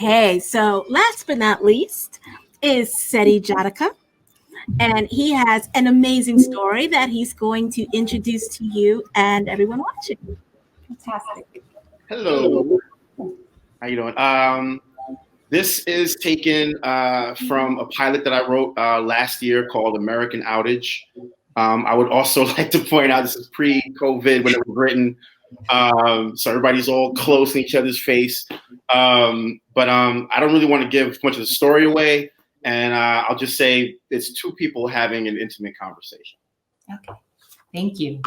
Hey, so last but not least is Seti Jataka, and he has an amazing story that he's going to introduce to you and everyone watching. Fantastic. Hello, how you doing? This is taken from a pilot that I wrote last year called American Outage. I would also like to point out this is pre-COVID when it was written, so everybody's all close in each other's face. But I don't really want to give much of the story away, and I'll just say it's two people having an intimate conversation. Okay, thank you.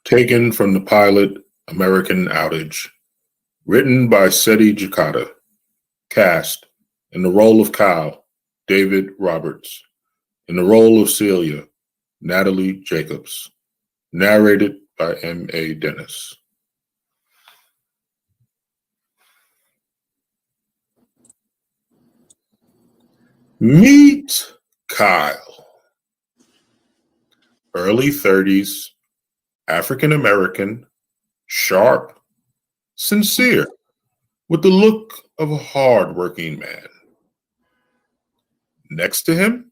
Taken from the pilot American Outage. Written by Seti Jakata. Cast in the role of Kyle, David Roberts. In the role of Celia, Natalie Jacobs. Narrated by M.A. Dennis. Meet Kyle. Early 30s, African American, sharp, sincere, with the look of a hard-working man. Next to him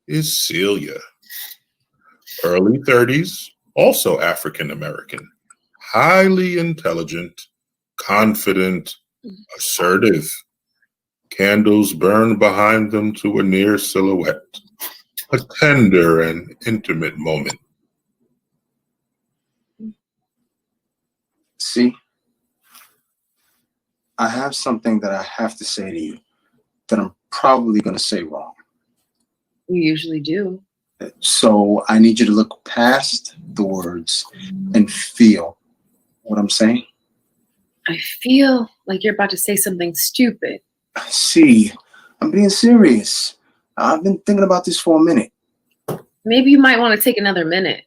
is Celia. Early 30s, also African American, highly intelligent, confident, assertive. Candles burn behind them to a near silhouette, a tender and intimate moment. See, I have something that I have to say to you that I'm probably going to say wrong. You usually do. So I need you to look past the words and feel what I'm saying. I feel like you're about to say something stupid. See, I'm being serious. I've been thinking about this for a minute. Maybe you might want to take another minute.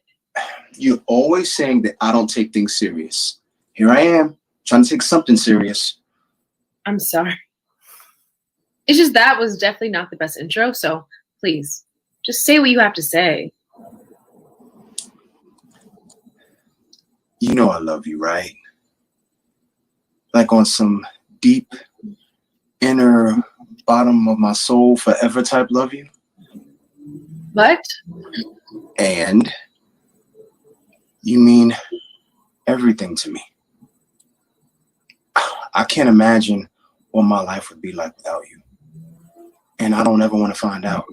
You're always saying that I don't take things serious. Here I am, trying to take something serious. I'm sorry. It's just that was definitely not the best intro, so please, just say what you have to say. You know I love you, right? Like on some deep, inner, bottom of my soul, forever type love you. But? And you mean everything to me. I can't imagine what my life would be like without you. And I don't ever want to find out.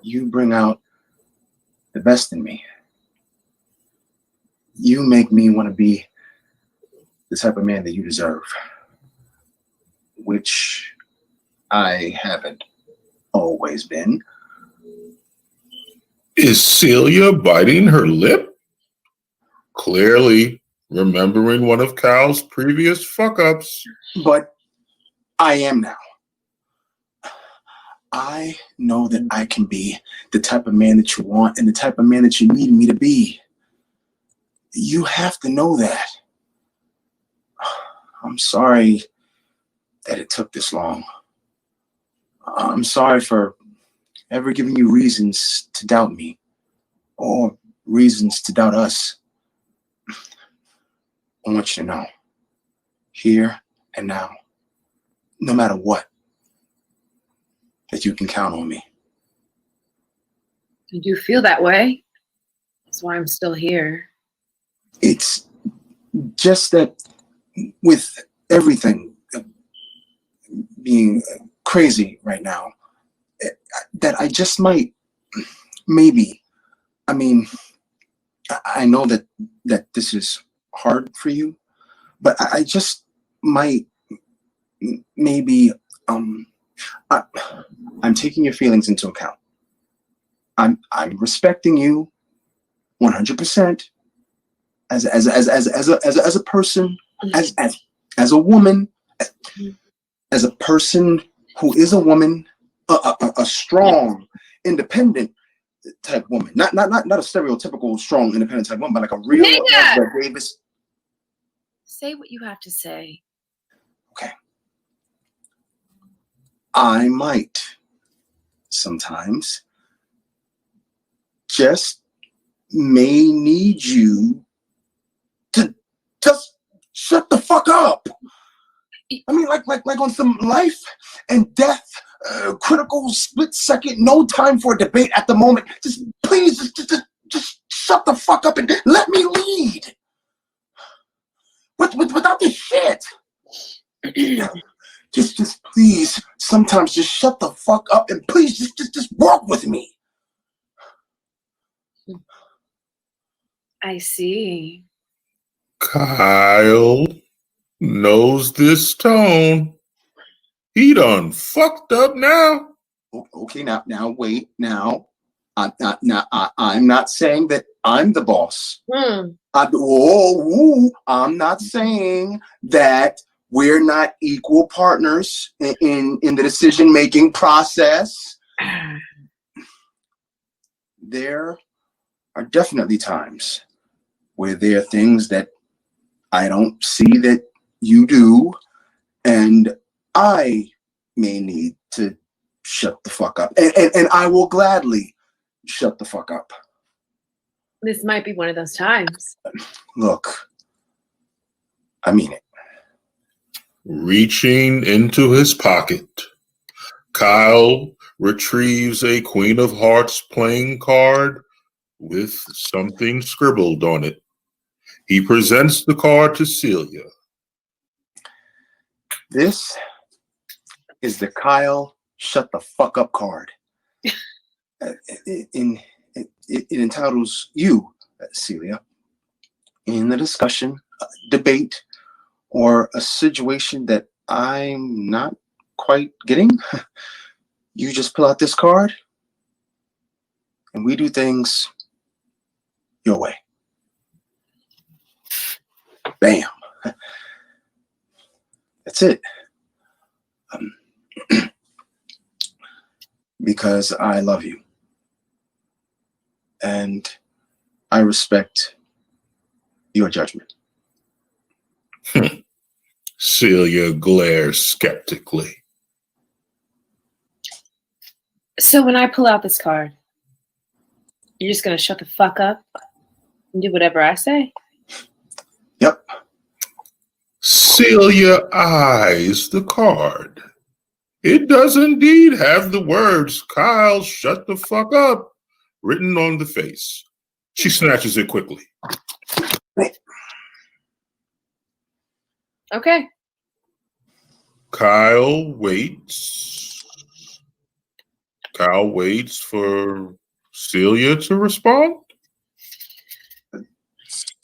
You bring out the best in me. You make me want to be the type of man that you deserve, which I haven't always been. Is Celia biting her lip? Clearly remembering one of Kyle's previous fuck-ups. But I am now. I know that I can be the type of man that you want and the type of man that you need me to be. You have to know that. I'm sorry that it took this long. I'm sorry for ever giving you reasons to doubt me or reasons to doubt us. I want you to know, here and now, no matter what, that you can count on me. I do feel that way. That's why I'm still here. It's just that with everything being crazy right now, that I just might, maybe, I mean, I know that this is hard for you, but I just might, maybe, I'm taking your feelings into account. I'm respecting you 100% as a person, as a woman, as a person who is a woman, a strong, independent type woman, not a stereotypical strong, independent type woman, but like a real Angela Davis. Say what you have to say. Okay. I might sometimes just may need you to just shut the fuck up. I mean, like on some life and death, critical split second, no time for a debate at the moment. Just please, just shut the fuck up and let me lead. Without this shit. just please, sometimes just shut the fuck up and please just work with me. I see. Kyle knows this tone. He done fucked up now. Okay, now wait. Now, I'm not saying that I'm the boss. I'm not saying that we're not equal partners in the decision-making process. There are definitely times where there are things that I don't see that you do, and I may need to shut the fuck up. And I will gladly shut the fuck up. This might be one of those times. Look, I mean it. Reaching into his pocket, Kyle retrieves a Queen of Hearts playing card with something scribbled on it. He presents the card to Celia. This is the Kyle shut the fuck up card. It entitles you, Celia, in the discussion, debate, or a situation that I'm not quite getting. You just pull out this card and we do things your way. Bam. That's it. Because I love you. And I respect your judgment. Celia glares skeptically. So when I pull out this card, you're just going to shut the fuck up and do whatever I say? Yep. Celia eyes the card. It does indeed have the words, Kyle, shut the fuck up, written on the face. She snatches it quickly. Okay. Kyle waits. Kyle waits for Celia to respond.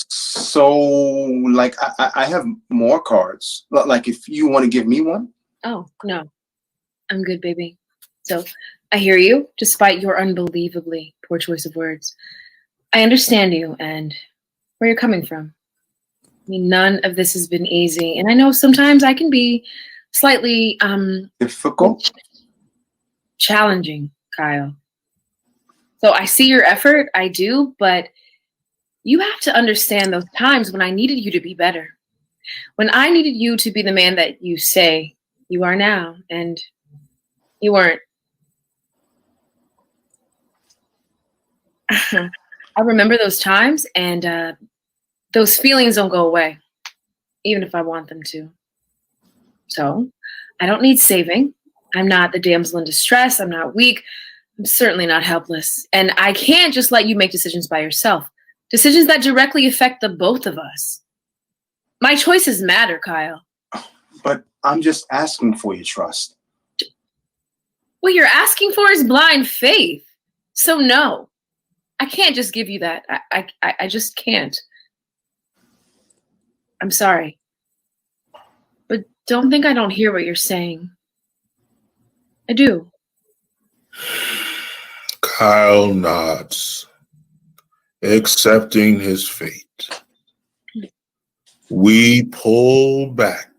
So, like, I have more cards. Like, if you want to give me one. Oh, no. I'm good, baby. So, I hear you, despite your unbelievably poor choice of words. I understand you and where you're coming from. I mean, none of this has been easy. And I know sometimes I can be slightly difficult, challenging, Kyle. So I see your effort, I do, but you have to understand those times when I needed you to be better. When I needed you to be the man that you say you are now, and you weren't. I remember those times, and those feelings don't go away, even if I want them to. So I don't need saving. I'm not the damsel in distress. I'm not weak. I'm certainly not helpless. And I can't just let you make decisions by yourself. Decisions that directly affect the both of us. My choices matter, Kyle. But I'm just asking for your trust. What you're asking for is blind faith. So no, I can't just give you that. I just can't. I'm sorry. But don't think I don't hear what you're saying. I do. Kyle nods. accepting his fate. We pull back,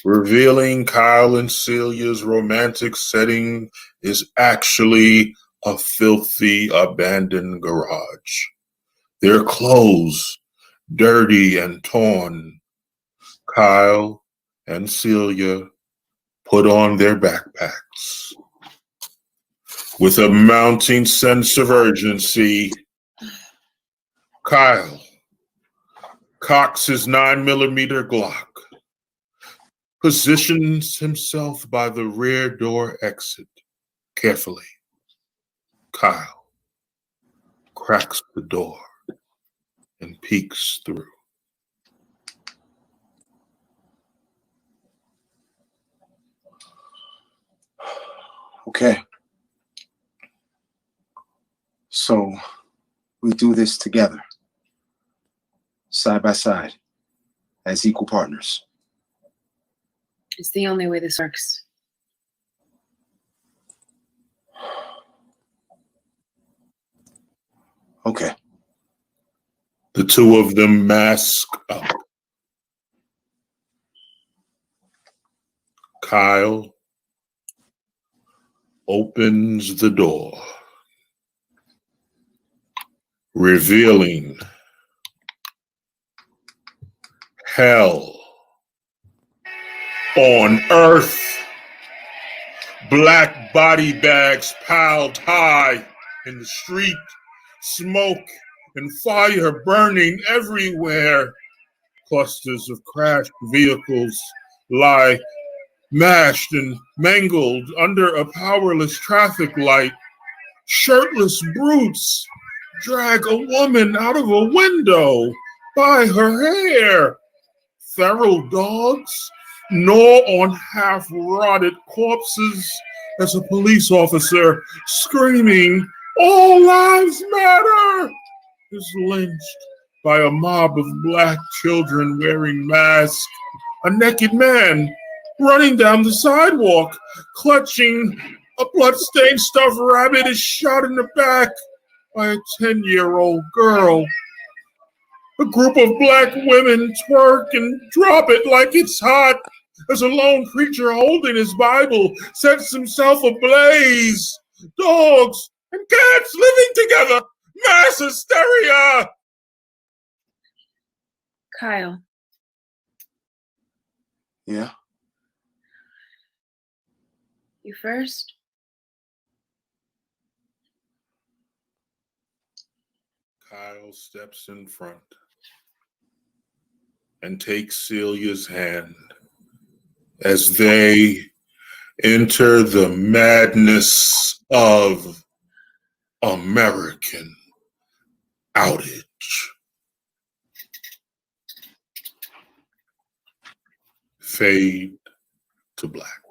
revealing Kyle and Celia's romantic setting is actually a filthy, abandoned garage. Their clothes dirty and torn. Kyle and Celia put on their backpacks. With a mounting sense of urgency, Kyle cocks his 9mm Glock, positions himself by the rear door exit carefully. Kyle cracks the door and peeks through. Okay. So we do this together, side by side, as equal partners. It's the only way this works. Okay. The two of them mask up. Kyle opens the door, revealing hell on earth. Black body bags piled high in the street, smoke and fire burning everywhere. Clusters of crashed vehicles lie mashed and mangled under a powerless traffic light. Shirtless brutes drag a woman out of a window by her hair. Feral dogs gnaw on half-rotted corpses as a police officer screaming, "All lives matter!" is lynched by a mob of black children wearing masks. A naked man running down the sidewalk, clutching a bloodstained stuffed rabbit, is shot in the back by a 10-year-old girl. A group of black women twerk and drop it like it's hot as a lone preacher holding his Bible sets himself ablaze. Dogs and cats living together. Mass hysteria. Kyle, Yeah. you first? Kyle steps in front and takes Celia's hand as they enter the madness of American outage. Fade to black.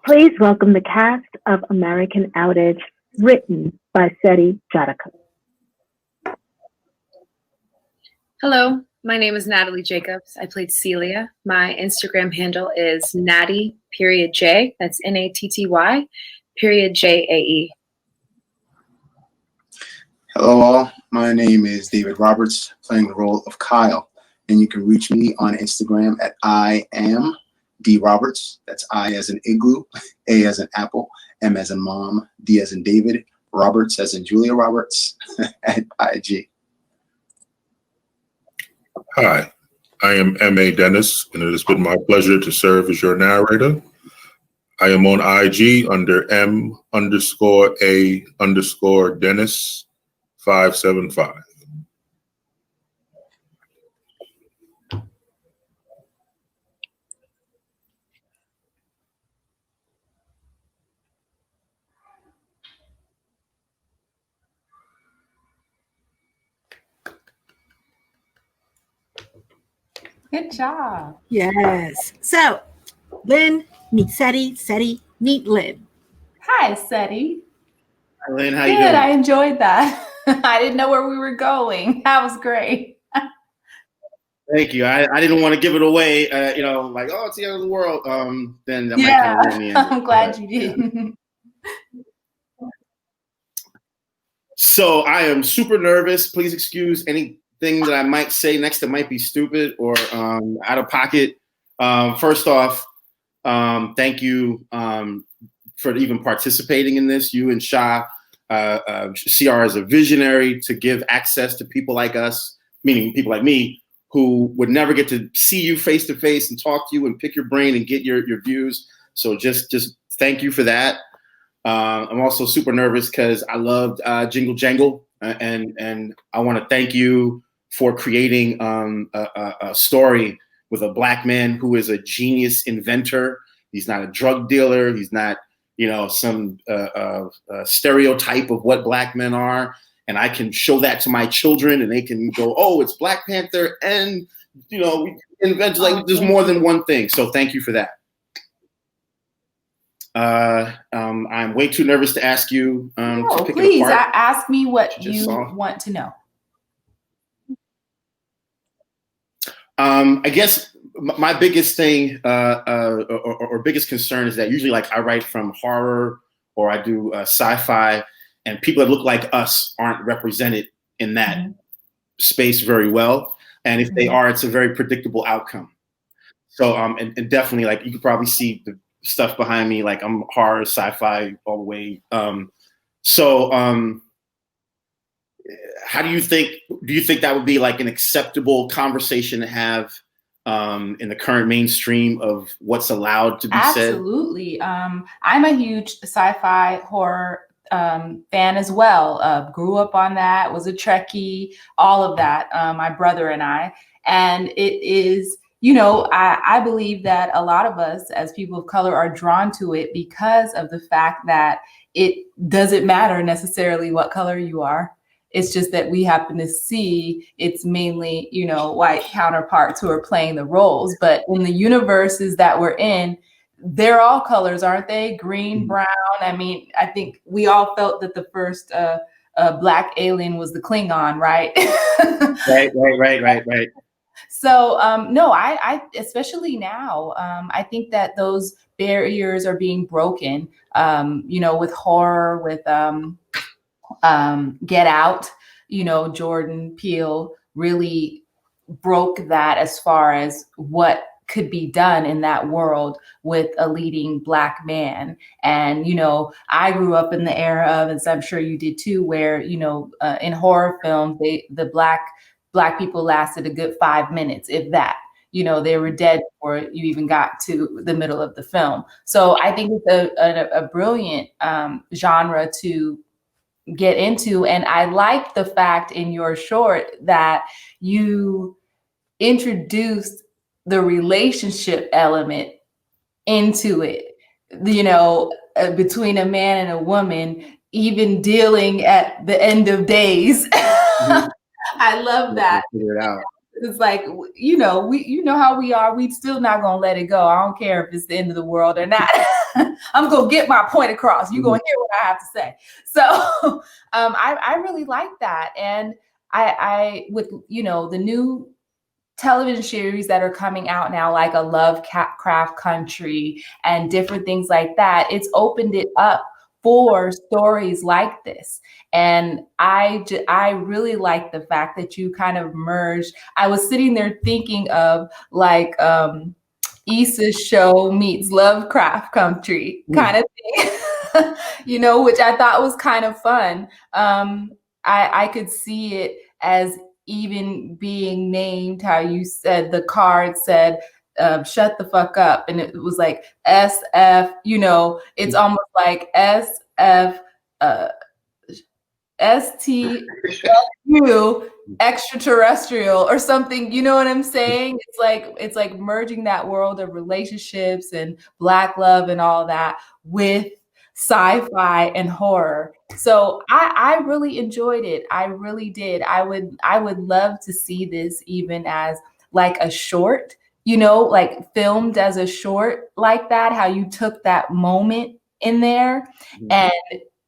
Please welcome the cast of American Outage, written by Seti Jadaka. Hello, my name is Natalie Jacobs. I played Celia. My Instagram handle is Natty.J. That's NATTY.JAE. Hello, all. My name is David Roberts, playing the role of Kyle, and you can reach me on Instagram at I am D Roberts. That's I as in igloo, A as in apple, M as in mom, D as in David, Roberts as in Julia Roberts at IG. Hi, I am M.A. Dennis, and it has been my pleasure to serve as your narrator. I am on IG under M_A_Dennis575. Good job. Yes. So, Lynn, meet Seti. Seti, meet Lynn. Hi, Seti. Hi, Lynn, how Good. you doing? I enjoyed that. I didn't know where we were going. That was great. Thank you. I didn't want to give it away. Like, oh, it's the end of the world. Then that might kind of ruin the end. I'm glad you did. So I am super nervous. Please excuse anything that I might say next that might be stupid or out of pocket. First off, thank you for even participating in this. You and Shah see her as a visionary to give access to people like us, meaning people like me, who would never get to see you face to face and talk to you and pick your brain and get your views. So just thank you for that. I'm also super nervous because I loved Jingle Jangle, and I want to thank you for creating a story with a Black man who is a genius inventor. He's not a drug dealer. He's not, some stereotype of what Black men are. And I can show that to my children, and they can go, "Oh, it's Black Panther," and we invent like there's more than one thing. So thank you for that. I'm way too nervous to ask you. No, to pick please it apart. ask me what you saw. want to know. I guess my biggest thing or biggest concern is that usually, like, I write from horror or I do sci-fi, and people that look like us aren't represented in that space very well. And if they are, it's a very predictable outcome. So, and definitely, like, you could probably see the stuff behind me, like I'm horror, sci-fi all the way. How do you think that would be like an acceptable conversation to have in the current mainstream of what's allowed to be said? Absolutely. I'm a huge sci-fi horror fan as well. Grew up on that, was a Trekkie, all of that, my brother and I. And it is, I believe that a lot of us as people of color are drawn to it because of the fact that it doesn't matter necessarily what color you are. It's just that we happen to see it's mainly, white counterparts who are playing the roles. But in the universes that we're in, they're all colors, aren't they? Green, brown. I mean, I think we all felt that the first Black alien was the Klingon, right? Right. So no, I especially now, I think that those barriers are being broken. With horror, with Get Out. Jordan Peele really broke that as far as what could be done in that world with a leading Black man. And, I grew up in the era of, as I'm sure you did too, where, in horror films, the Black people lasted a good 5 minutes, if that. They were dead before you even got to the middle of the film. So I think it's a brilliant genre to get into. And I like the fact in your short that you introduced the relationship element into it, between a man and a woman, even dealing at the end of days. I love that. Figure it out. It's like, how we are. We still not gonna let it go. I don't care if it's the end of the world or not. I'm gonna get my point across. You're gonna hear what I have to say. So I really like that. And I with the new television series that are coming out now, like a Lovecraft Country and different things like that, it's opened it up for stories like this. And I really like the fact that you kind of merged. I was sitting there thinking of like Issa's show meets Lovecraft Country kind of thing, which I thought was kind of fun. I could see it as even being named how you said the card said, shut the fuck up. And it was like SF, it's almost like SF, STU extraterrestrial or something, you know what I'm saying? It's like merging that world of relationships and Black love and all that with sci-fi and horror. So I really enjoyed it. I really did. I would love to see this even as like a short, like filmed as a short like that, how you took that moment in there and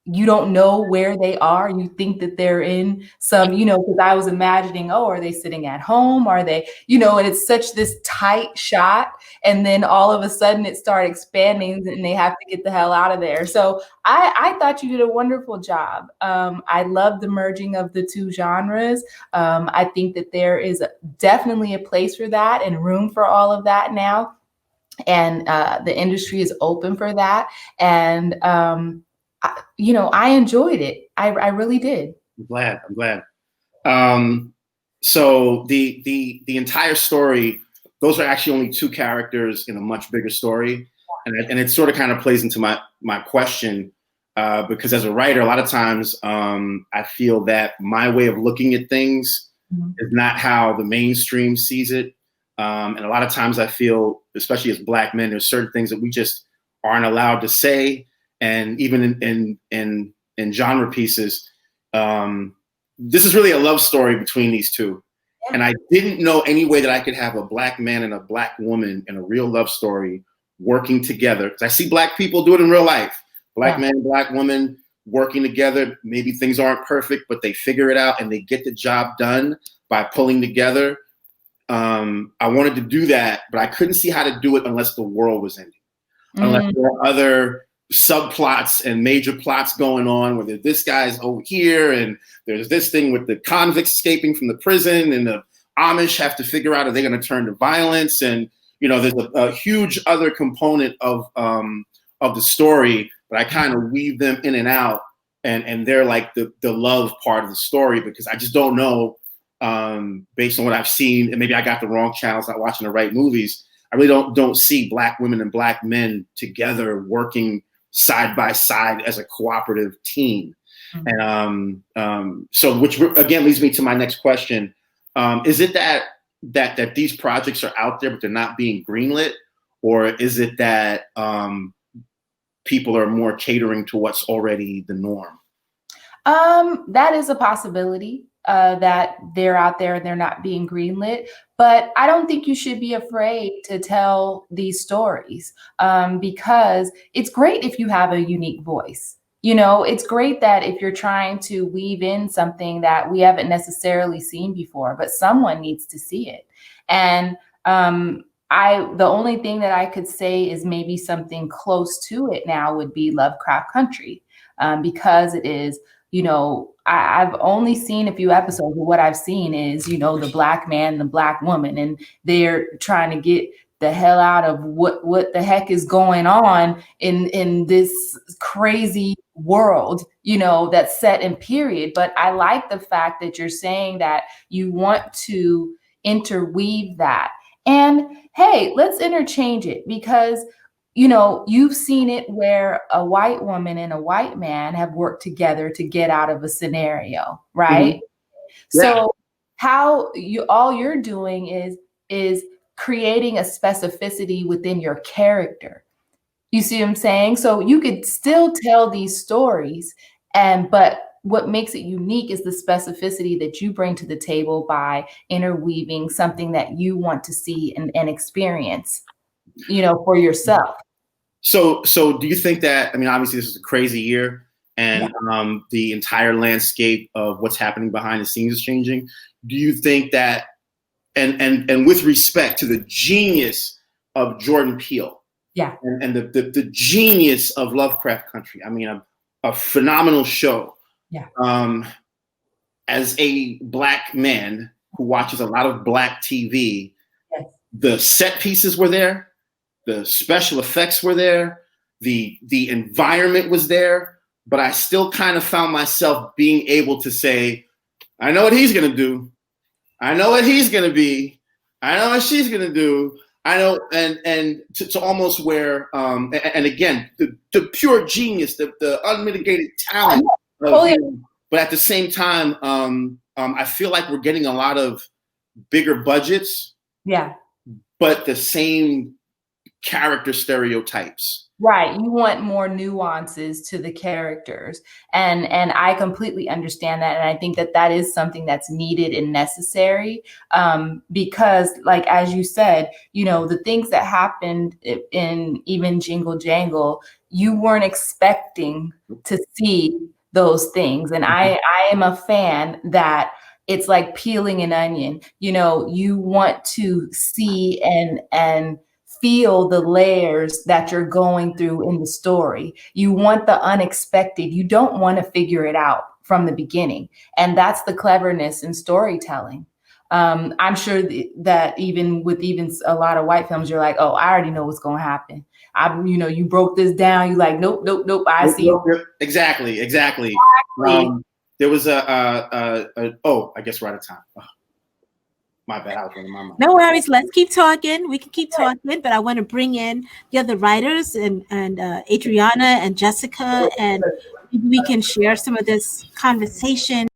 you don't know where they are. You think that they're in some, because I was imagining, oh, are they sitting at home? Are they, and it's such this tight shot. And then all of a sudden it started expanding and they have to get the hell out of there. So I thought you did a wonderful job. I love the merging of the two genres. I think that there is definitely a place for that and room for all of that now. And the industry is open for that. And, I enjoyed it. I really did. I'm glad. So the entire story, those are actually only two characters in a much bigger story, and it sort of kind of plays into my question, because as a writer, a lot of times I feel that my way of looking at things is not how the mainstream sees it, and a lot of times I feel, especially as Black men, there's certain things that we just aren't allowed to say, and even in genre pieces. This is really a love story between these two. Yeah. And I didn't know any way that I could have a Black man and a Black woman in a real love story working together. Because I see Black people do it in real life. Black men, Black women working together. Maybe things aren't perfect, but they figure it out and they get the job done by pulling together. I wanted to do that, but I couldn't see how to do it unless the world was ending. Unless there were other subplots and major plots going on where this guy's over here and there's this thing with the convicts escaping from the prison and the Amish have to figure out, are they going to turn to violence? And, there's a huge other component of the story, but I kind of weave them in and out, and they're like the love part of the story, because I just don't know, based on what I've seen, and maybe I got the wrong channels, not watching the right movies. I really don't see Black women and Black men together working side by side as a cooperative team. And so, which again leads me to my next question. Is it that these projects are out there, but they're not being greenlit? Or is it that people are more catering to what's already the norm? That is a possibility, that they're out there and they're not being greenlit. But I don't think you should be afraid to tell these stories, because it's great if you have a unique voice. It's great that if you're trying to weave in something that we haven't necessarily seen before, but someone needs to see it. And the only thing that I could say is maybe something close to it now would be Lovecraft Country, because it is, I've only seen a few episodes, but what I've seen is, the Black man, the Black woman, and they're trying to get the hell out of what the heck is going on in this crazy world, that's set in period. But I like the fact that you're saying that you want to interweave that. And hey, let's interchange it, because you've seen it where a white woman and a white man have worked together to get out of a scenario, right? Mm-hmm. Yeah. So all you're doing is creating a specificity within your character. You see what I'm saying? So you could still tell these stories, but what makes it unique is the specificity that you bring to the table by interweaving something that you want to see and experience, for yourself. So do you think that, obviously this is a crazy year, and the entire landscape of what's happening behind the scenes is changing. Do you think that, and with respect to the genius of Jordan Peele, and the genius of Lovecraft Country, a phenomenal show. Yeah. As a Black man who watches a lot of Black TV, the set pieces were there. The special effects were there, the environment was there, but I still kind of found myself being able to say, I know what he's going to do. I know what he's going to be. I know what she's going to do. I know, and to almost where, and again, the pure genius, the unmitigated talent. But at the same time, I feel like we're getting a lot of bigger budgets. Yeah. But the same character stereotypes. Right. You want more nuances to the characters. And I completely understand that. And I think that that is something that's needed and necessary, because like, as you said, you know, the things that happened in even Jingle Jangle, you weren't expecting to see those things. And I am a fan that it's like peeling an onion. You know, you want to see and feel the layers that you're going through in the story. You want the unexpected. You don't want to figure it out from the beginning. And that's the cleverness in storytelling. I'm sure that even with a lot of white films, you're like, oh, I already know what's going to happen. You broke this down. You like, nope, nope, nope. I see. Exactly. There was oh, I guess we're out of time. Oh, my bad. I was running my mouth. No worries. Let's keep talking. We can keep talking, but I want to bring in the other writers and Adriana and Jessica, and maybe we can share some of this conversation.